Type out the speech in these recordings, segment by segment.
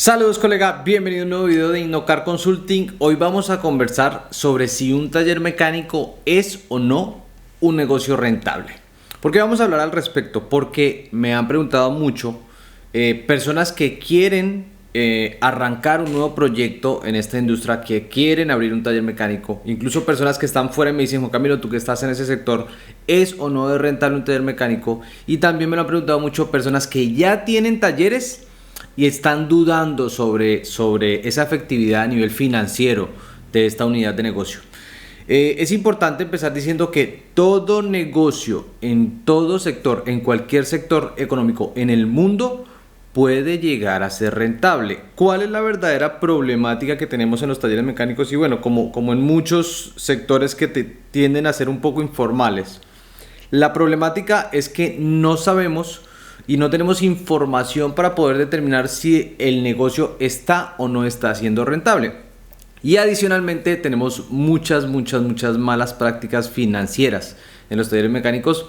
Saludos colega, bienvenido a un nuevo video de Innocar Consulting. Hoy vamos a conversar sobre si un taller mecánico es o no un negocio rentable. ¿Por qué vamos a hablar al respecto? Porque me han preguntado mucho personas que quieren arrancar un nuevo proyecto en esta industria, que quieren abrir un taller mecánico. Incluso personas que están fuera y me dicen: Juan Camilo, tú que estás en ese sector, ¿es o no es rentable un taller mecánico? Y también me lo han preguntado mucho personas que ya tienen talleres y están dudando sobre esa efectividad a nivel financiero de esta unidad de negocio. Es importante empezar diciendo que todo negocio, en todo sector, en cualquier sector económico en el mundo, puede llegar a ser rentable. ¿Cuál es la verdadera problemática que tenemos en los talleres mecánicos? Y bueno, como en muchos sectores que tienden a ser un poco informales, la problemática es que no sabemos y no tenemos información para poder determinar si el negocio está o no está siendo rentable. Y adicionalmente tenemos muchas malas prácticas financieras en los talleres mecánicos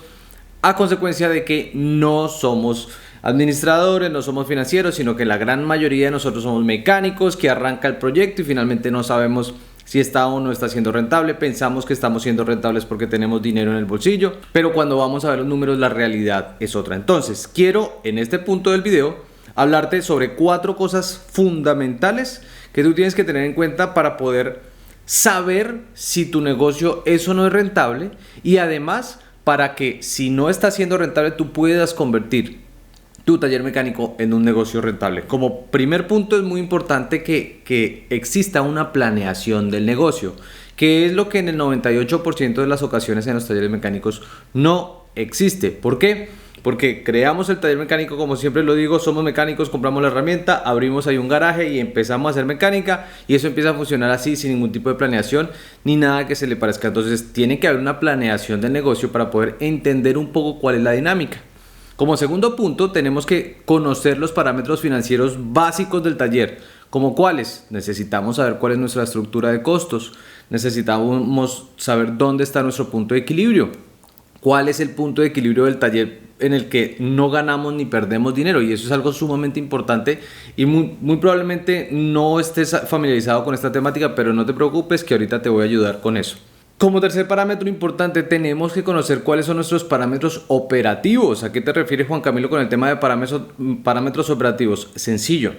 a consecuencia de que no somos administradores, no somos financieros, sino que la gran mayoría de nosotros somos mecánicos que arranca el proyecto y finalmente no sabemos si está o no está siendo rentable. Pensamos que estamos siendo rentables porque tenemos dinero en el bolsillo, pero cuando vamos a ver los números, la realidad es otra. Entonces, quiero en este punto del video hablarte sobre 4 cosas fundamentales que tú tienes que tener en cuenta para poder saber si tu negocio es o no es rentable, y además para que, si no está siendo rentable, tú puedas convertir tu taller mecánico en un negocio rentable. Como primer punto, es muy importante que exista una planeación del negocio, que es lo que en el 98% de las ocasiones en los talleres mecánicos no existe. ¿Por qué? Porque creamos el taller mecánico, como siempre lo digo, somos mecánicos, compramos la herramienta, abrimos ahí un garaje y empezamos a hacer mecánica, y eso empieza a funcionar así, sin ningún tipo de planeación ni nada que se le parezca. Entonces tiene que haber una planeación del negocio para poder entender un poco cuál es la dinámica. Como segundo punto, tenemos que conocer los parámetros financieros básicos del taller. ¿Como cuáles? Necesitamos saber cuál es nuestra estructura de costos. Necesitamos saber dónde está nuestro punto de equilibrio. ¿Cuál es el punto de equilibrio del taller en el que no ganamos ni perdemos dinero? Y eso es algo sumamente importante, y muy probablemente no estés familiarizado con esta temática, pero no te preocupes, que ahorita te voy a ayudar con eso. Como tercer parámetro importante, tenemos que conocer cuáles son nuestros parámetros operativos. ¿A qué te refieres, Juan Camilo, con el tema de parámetros operativos? Sencillo.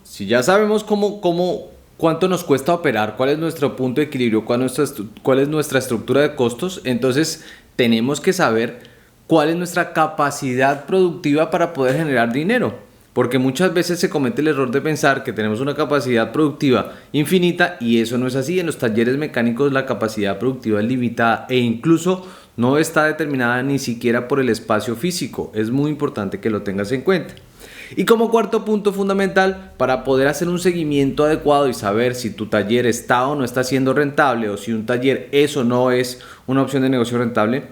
Si ya sabemos cuánto nos cuesta operar, cuál es nuestro punto de equilibrio, cuál es nuestra estructura de costos, entonces tenemos que saber cuál es nuestra capacidad productiva para poder generar dinero. Porque muchas veces se comete el error de pensar que tenemos una capacidad productiva infinita, y eso no es así. En los talleres mecánicos la capacidad productiva es limitada e incluso no está determinada ni siquiera por el espacio físico. Es muy importante que lo tengas en cuenta. Y como cuarto punto fundamental, para poder hacer un seguimiento adecuado y saber si tu taller está o no está siendo rentable, o si un taller es o no es una opción de negocio rentable,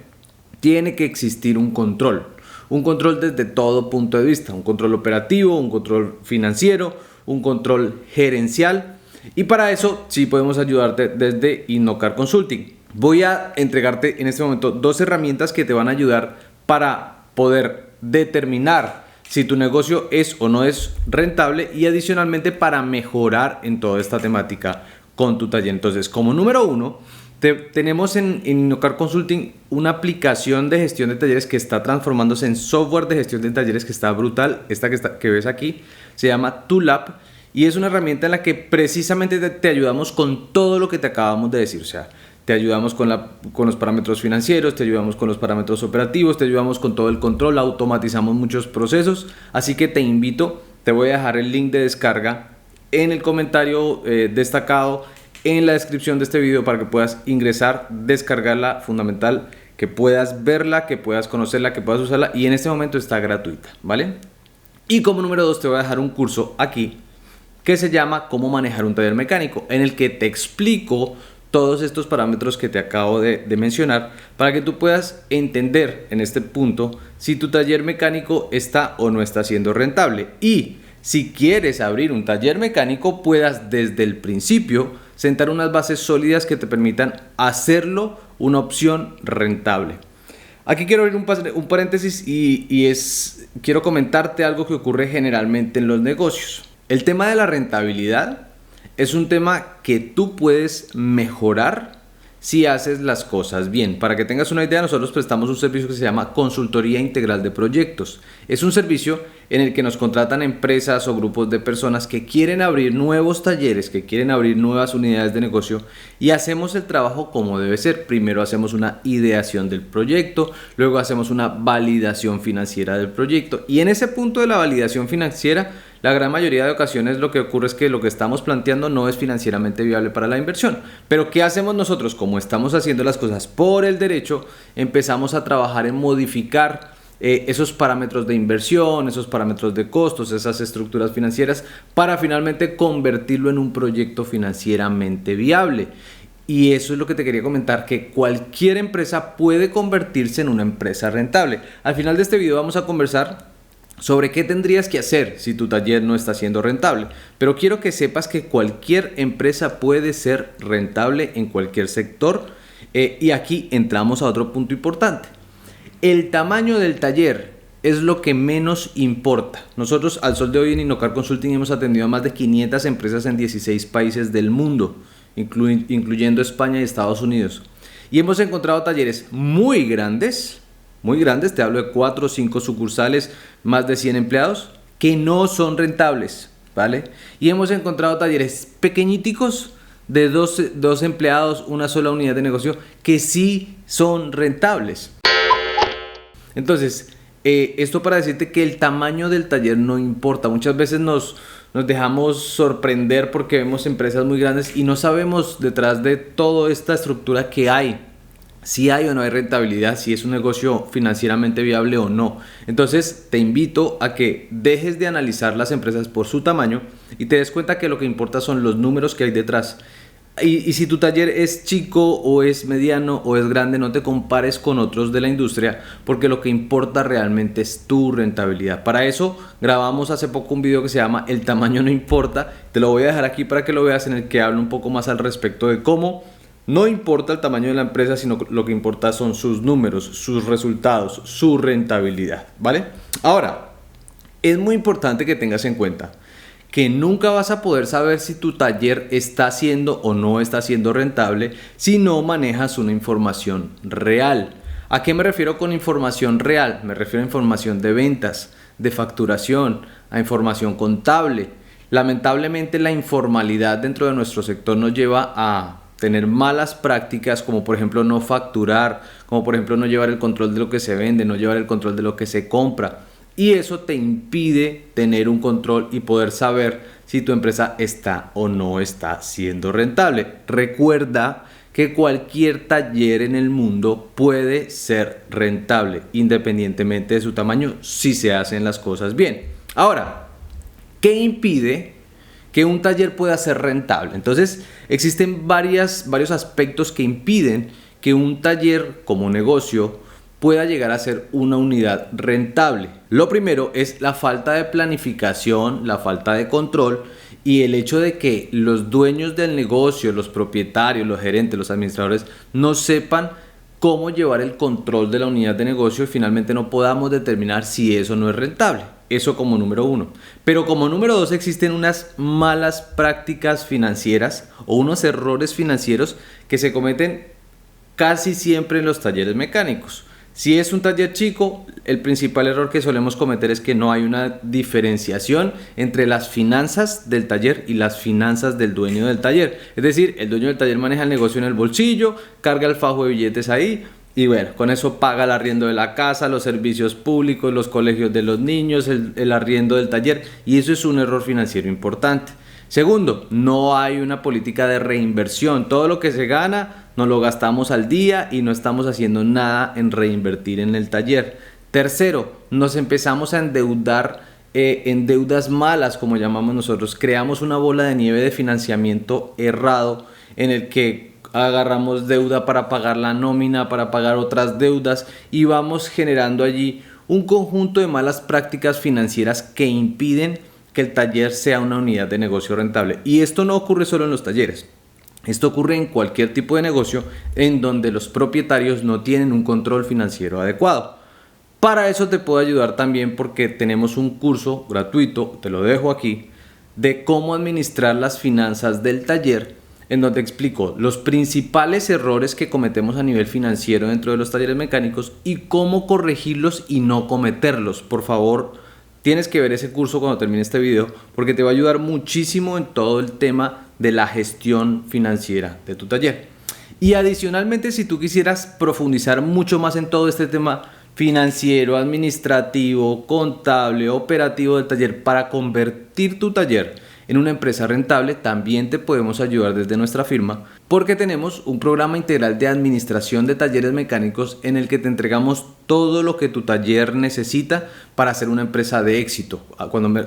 tiene que existir un control. Un control desde todo punto de vista, un control operativo, un control financiero, un control gerencial, y para eso sí podemos ayudarte desde Innocar Consulting. Voy a entregarte en este momento 2 herramientas que te van a ayudar para poder determinar si tu negocio es o no es rentable, y adicionalmente para mejorar en toda esta temática con tu taller. Entonces, como número 1, tenemos en Innocar Consulting una aplicación de gestión de talleres que está transformándose en software de gestión de talleres, que está brutal. Esta que ves aquí se llama TooLab, y es una herramienta en la que precisamente te ayudamos con todo lo que te acabamos de decir. O sea, te ayudamos con los parámetros financieros, te ayudamos con los parámetros operativos, te ayudamos con todo el control, automatizamos muchos procesos. Así que te invito, te voy a dejar el link de descarga en el comentario destacado en la descripción de este video para que puedas ingresar, descargarla. Fundamental que puedas verla, que puedas conocerla, que puedas usarla, y en este momento está gratuita, ¿vale? Y como número 2, te voy a dejar un curso aquí que se llama Cómo manejar un taller mecánico, en el que te explico todos estos parámetros que te acabo de mencionar, para que tú puedas entender en este punto si tu taller mecánico está o no está siendo rentable, y si quieres abrir un taller mecánico, puedas desde el principio sentar unas bases sólidas que te permitan hacerlo una opción rentable. Aquí quiero abrir un paréntesis, y quiero comentarte algo que ocurre generalmente en los negocios. El tema de la rentabilidad es un tema que tú puedes mejorar si haces las cosas bien. Para que tengas una idea, nosotros prestamos un servicio que se llama Consultoría Integral de Proyectos. Es un servicio en el que nos contratan empresas o grupos de personas que quieren abrir nuevos talleres, que quieren abrir nuevas unidades de negocio, y hacemos el trabajo como debe ser. Primero hacemos una ideación del proyecto, luego hacemos una validación financiera del proyecto, y en ese punto de la validación financiera, la gran mayoría de ocasiones lo que ocurre es que lo que estamos planteando no es financieramente viable para la inversión. Pero ¿qué hacemos nosotros? Como estamos haciendo las cosas por el derecho, empezamos a trabajar en modificar esos parámetros de inversión, esos parámetros de costos, esas estructuras financieras, para finalmente convertirlo en un proyecto financieramente viable. Y eso es lo que te quería comentar, que cualquier empresa puede convertirse en una empresa rentable. Al final de este video vamos a conversar sobre qué tendrías que hacer si tu taller no está siendo rentable. Pero quiero que sepas que cualquier empresa puede ser rentable en cualquier sector. Y aquí entramos a otro punto importante. El tamaño del taller es lo que menos importa. Nosotros al sol de hoy en Innocar Consulting hemos atendido a más de 500 empresas en 16 países del mundo, incluyendo España y Estados Unidos. Y hemos encontrado talleres muy grandes, te hablo de 4 o 5 sucursales, más de 100 empleados, que no son rentables, ¿vale? Y hemos encontrado talleres pequeñiticos de 2 empleados, una sola unidad de negocio, que sí son rentables. Entonces, esto para decirte que el tamaño del taller no importa. Muchas veces nos dejamos sorprender porque vemos empresas muy grandes y no sabemos detrás de toda esta estructura que hay, si hay o no hay rentabilidad, si es un negocio financieramente viable o no. Entonces te invito a que dejes de analizar las empresas por su tamaño y te des cuenta que lo que importa son los números que hay detrás. Y si tu taller es chico o es mediano o es grande, no te compares con otros de la industria, porque lo que importa realmente es tu rentabilidad. Para eso grabamos hace poco un video que se llama El tamaño no importa. Te lo voy a dejar aquí para que lo veas, en el que hablo un poco más al respecto de cómo no importa el tamaño de la empresa, sino lo que importa son sus números, sus resultados, su rentabilidad, ¿vale? Ahora, es muy importante que tengas en cuenta que nunca vas a poder saber si tu taller está siendo o no está siendo rentable si no manejas una información real. ¿A qué me refiero con información real? Me refiero a información de ventas, de facturación, a información contable. Lamentablemente la informalidad dentro de nuestro sector nos lleva a tener malas prácticas, como por ejemplo no facturar, como por ejemplo no llevar el control de lo que se vende, no llevar el control de lo que se compra. Y eso te impide tener un control y poder saber si tu empresa está o no está siendo rentable. Recuerda que cualquier taller en el mundo puede ser rentable, independientemente de su tamaño, si se hacen las cosas bien. Ahora, ¿qué impide que un taller pueda ser rentable? Entonces, existen varios aspectos que impiden que un taller como negocio pueda llegar a ser una unidad rentable. Lo primero es la falta de planificación, la falta de control y el hecho de que los dueños del negocio, los propietarios, los gerentes, los administradores no sepan cómo llevar el control de la unidad de negocio y finalmente no podamos determinar si eso no es rentable. Eso como número 1. Pero como número 2 existen unas malas prácticas financieras o unos errores financieros que se cometen casi siempre en los talleres mecánicos. Si es un taller chico, el principal error que solemos cometer es que no hay una diferenciación entre las finanzas del taller y las finanzas del dueño del taller. Es decir, el dueño del taller maneja el negocio en el bolsillo, carga el fajo de billetes ahí y bueno, con eso paga el arriendo de la casa, los servicios públicos, los colegios de los niños, el arriendo del taller, y eso es un error financiero importante. Segundo, no hay una política de reinversión. Todo lo que se gana nos lo gastamos al día y no estamos haciendo nada en reinvertir en el taller. Tercero, nos empezamos a endeudar en deudas malas, como llamamos nosotros. Creamos una bola de nieve de financiamiento errado en el que agarramos deuda para pagar la nómina, para pagar otras deudas, y vamos generando allí un conjunto de malas prácticas financieras que impiden que el taller sea una unidad de negocio rentable. Y esto no ocurre solo en los talleres. Esto ocurre en cualquier tipo de negocio en donde los propietarios no tienen un control financiero adecuado. Para eso te puedo ayudar también, porque tenemos un curso gratuito, te lo dejo aquí, de cómo administrar las finanzas del taller, en donde explico los principales errores que cometemos a nivel financiero dentro de los talleres mecánicos y cómo corregirlos y no cometerlos. Por favor, tienes que ver ese curso cuando termine este video porque te va a ayudar muchísimo en todo el tema de la gestión financiera de tu taller. Y adicionalmente, si tú quisieras profundizar mucho más en todo este tema financiero, administrativo, contable, operativo del taller para convertir tu taller en una empresa rentable, también te podemos ayudar desde nuestra firma porque tenemos un programa integral de administración de talleres mecánicos en el que te entregamos todo lo que tu taller necesita para ser una empresa de éxito.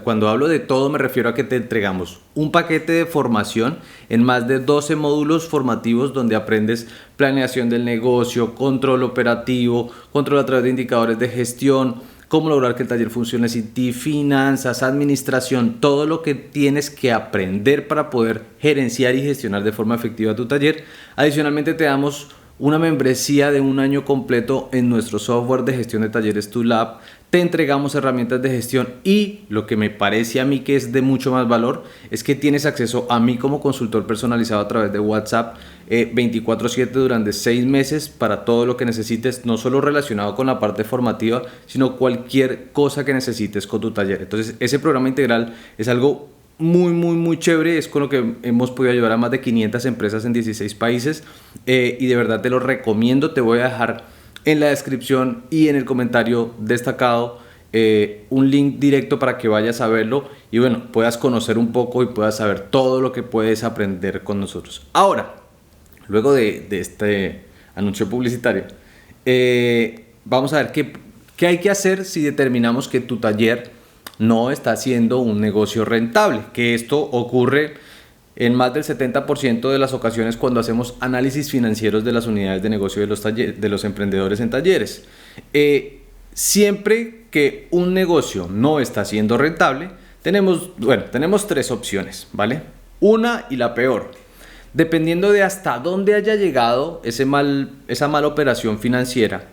Cuando hablo de todo me refiero a que te entregamos un paquete de formación en más de 12 módulos formativos donde aprendes planeación del negocio, control operativo, control a través de indicadores de gestión, cómo lograr que el taller funcione sin ti, finanzas, administración, todo lo que tienes que aprender para poder gerenciar y gestionar de forma efectiva tu taller. Adicionalmente te damos una membresía de 1 año completo en nuestro software de gestión de talleres TuLab. Te entregamos herramientas de gestión y lo que me parece a mí que es de mucho más valor es que tienes acceso a mí como consultor personalizado a través de WhatsApp 24/7 durante 6 meses para todo lo que necesites, no solo relacionado con la parte formativa, sino cualquier cosa que necesites con tu taller. Entonces ese programa integral es algo muy chévere, es con lo que hemos podido ayudar a más de 500 empresas en 16 países y de verdad te lo recomiendo. Te voy a dejar en la descripción y en el comentario destacado un link directo para que vayas a verlo y bueno, puedas conocer un poco y puedas saber todo lo que puedes aprender con nosotros. Ahora, luego de este anuncio publicitario, vamos a ver qué hay que hacer si determinamos que tu taller no está siendo un negocio rentable, que esto ocurre en más del 70% de las ocasiones cuando hacemos análisis financieros de las unidades de negocio de los emprendedores en talleres. Siempre que un negocio no está siendo rentable, tenemos 3 opciones, ¿vale? Una y la peor. Dependiendo de hasta dónde haya llegado esa mala operación financiera,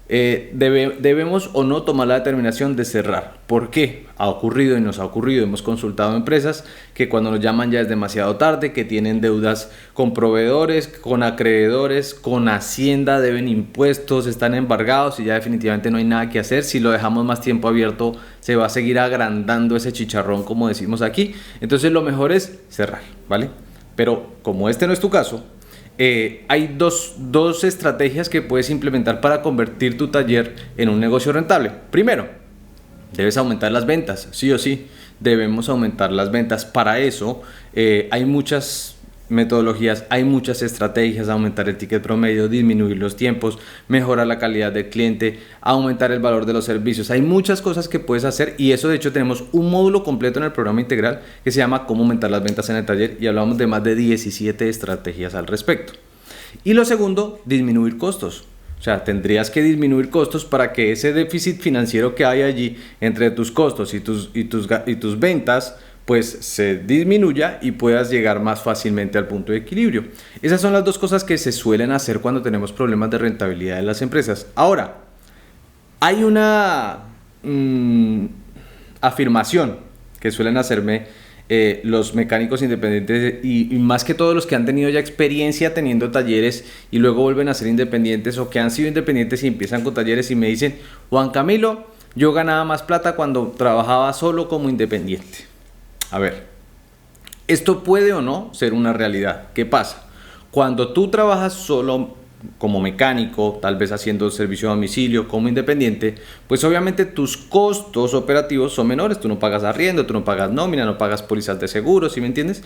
debemos o no tomar la determinación de cerrar. ¿Por qué? Ha ocurrido y nos ha ocurrido, hemos consultado empresas que cuando nos llaman ya es demasiado tarde, que tienen deudas con proveedores, con acreedores, con Hacienda, deben impuestos, están embargados y ya definitivamente no hay nada que hacer. Si lo dejamos más tiempo abierto se va a seguir agrandando ese chicharrón, como decimos aquí. Entonces lo mejor es cerrar, ¿vale? Pero como este no es tu caso, hay dos estrategias que puedes implementar para convertir tu taller en un negocio rentable. Primero, debes aumentar las ventas, sí o sí, debemos aumentar las ventas. Para eso hay muchas metodologías, hay muchas estrategias: aumentar el ticket promedio, disminuir los tiempos, mejorar la calidad del cliente, aumentar el valor de los servicios. Hay muchas cosas que puedes hacer y eso, de hecho, tenemos un módulo completo en el programa integral que se llama Cómo aumentar las ventas en el taller y hablamos de más de 17 estrategias al respecto. Y lo segundo, disminuir costos. O sea, tendrías que disminuir costos para que ese déficit financiero que hay allí entre tus costos y tus ventas pues se disminuya y puedas llegar más fácilmente al punto de equilibrio. Esas son las 2 cosas que se suelen hacer cuando tenemos problemas de rentabilidad en las empresas. Ahora, hay una afirmación que suelen hacerme los mecánicos independientes y más que todos los que han tenido ya experiencia teniendo talleres y luego vuelven a ser independientes, o que han sido independientes y empiezan con talleres y me dicen: Juan Camilo, yo ganaba más plata cuando trabajaba solo como independiente. A ver, esto puede o no ser una realidad. ¿Qué pasa? Cuando tú trabajas solo como mecánico, tal vez haciendo servicio a domicilio como independiente, pues obviamente tus costos operativos son menores. Tú no pagas arriendo, tú no pagas nómina, no pagas pólizas de seguro, ¿sí me entiendes?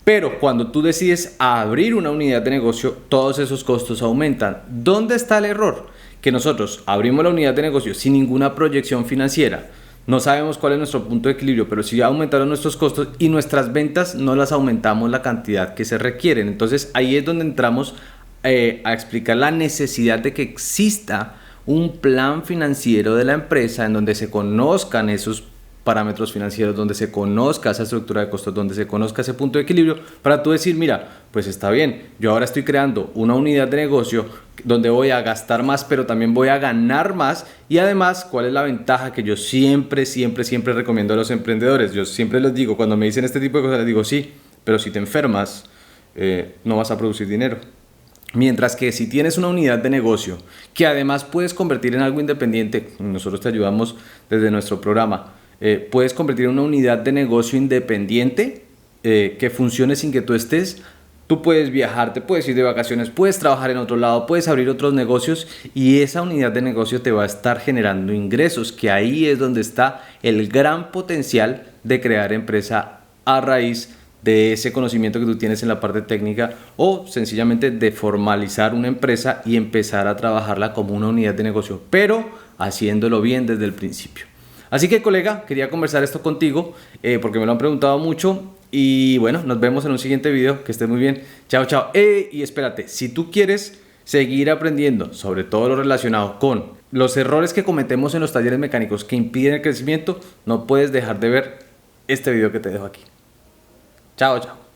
Pero cuando tú decides abrir una unidad de negocio, todos esos costos aumentan. ¿Dónde está el error? Que nosotros abrimos la unidad de negocio sin ninguna proyección financiera. No sabemos cuál es nuestro punto de equilibrio, pero sí aumentaron nuestros costos y nuestras ventas no las aumentamos la cantidad que se requieren. Entonces ahí es donde entramos a explicar la necesidad de que exista un plan financiero de la empresa en donde se conozcan esos parámetros financieros, donde se conozca esa estructura de costos, donde se conozca ese punto de equilibrio, para tú decir, mira, pues está bien, yo ahora estoy creando una unidad de negocio donde voy a gastar más, pero también voy a ganar más. Y además, ¿cuál es la ventaja que yo siempre recomiendo a los emprendedores? Yo siempre les digo, cuando me dicen este tipo de cosas, les digo, sí, pero si te enfermas, no vas a producir dinero. Mientras que si tienes una unidad de negocio que además puedes convertir en algo independiente, nosotros te ayudamos desde nuestro programa, puedes convertir en una unidad de negocio independiente que funcione sin que tú estés. Tú puedes viajar, te puedes ir de vacaciones, puedes trabajar en otro lado, puedes abrir otros negocios y esa unidad de negocio te va a estar generando ingresos, que ahí es donde está el gran potencial de crear empresa a raíz de ese conocimiento que tú tienes en la parte técnica, o sencillamente de formalizar una empresa y empezar a trabajarla como una unidad de negocio, pero haciéndolo bien desde el principio. Así que, colega, quería conversar esto contigo porque me lo han preguntado mucho. Y bueno, nos vemos en un siguiente video. Que estés muy bien. Chao, chao. Y espérate, si tú quieres seguir aprendiendo sobre todo lo relacionado con los errores que cometemos en los talleres mecánicos que impiden el crecimiento, no puedes dejar de ver este video que te dejo aquí. Chao, chao.